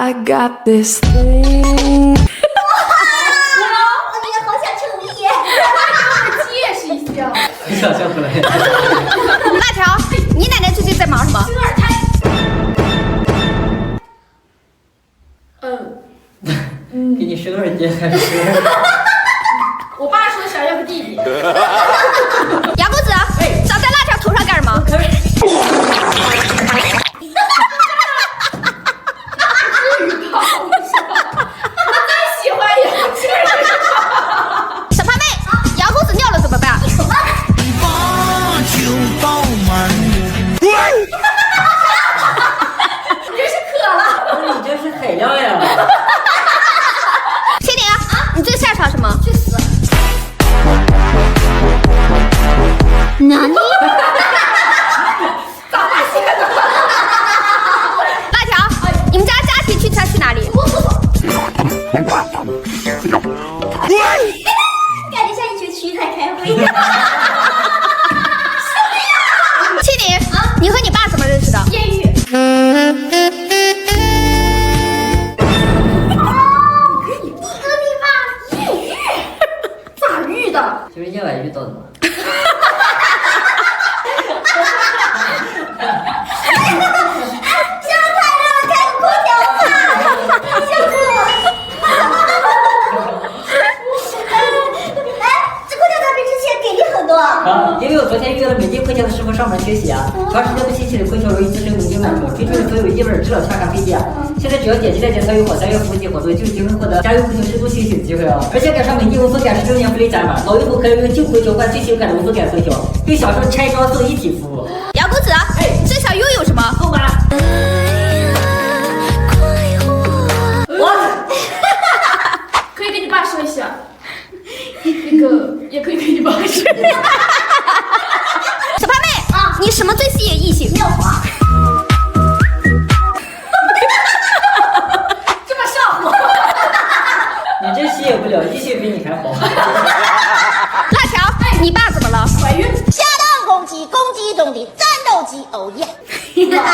I got this thing。我也好想成立耶！解释一下。你想象不来。辣条，你奶奶最近在忙什么？生二胎。给你生二爹还是？我爸说想要个弟弟。杨公子，长在辣条头上干什么？喜欢杨静。小胖妹，杨公子尿了怎么办？你这是渴了。你这是海量呀！青柠，你最擅长什么？去死！哪里？咋发现的？辣条，你们家家庭聚餐去哪里？感觉像一群区在开会。青柠，你和你爸怎么认识的？艳遇。你和你爸艳遇？咋遇的？就是夜晚遇到的嘛。想太热了，开个空调吧！笑死我了！哎，这空调咋比之前给力很多？啊，因为我昨天约了美的空调的师傅上门学习啊，长时间不吸气的空调容易滋生霉菌螨虫，追求所有异味，治疗全卡飞机啊。现在只要点击链接参与3月服务季活动，就有机会获得家用空调深度清洗的机会啊！而且赶上美的无风感16年福利加码，老用户可以用旧空调换最新款的无风感空调，并享受拆装送一体服务。杨公子，你最想拥有什么？后妈，我可以给你爸说一下。那个也可以给你爸说。小胖妹，你什么最吸引异性？妙华。这么上火。你这吸引不了，异性比你还好。辣条，你爸怎么了？怀孕。下蛋公鸡，公鸡中的战斗机，哦耶！知道吗？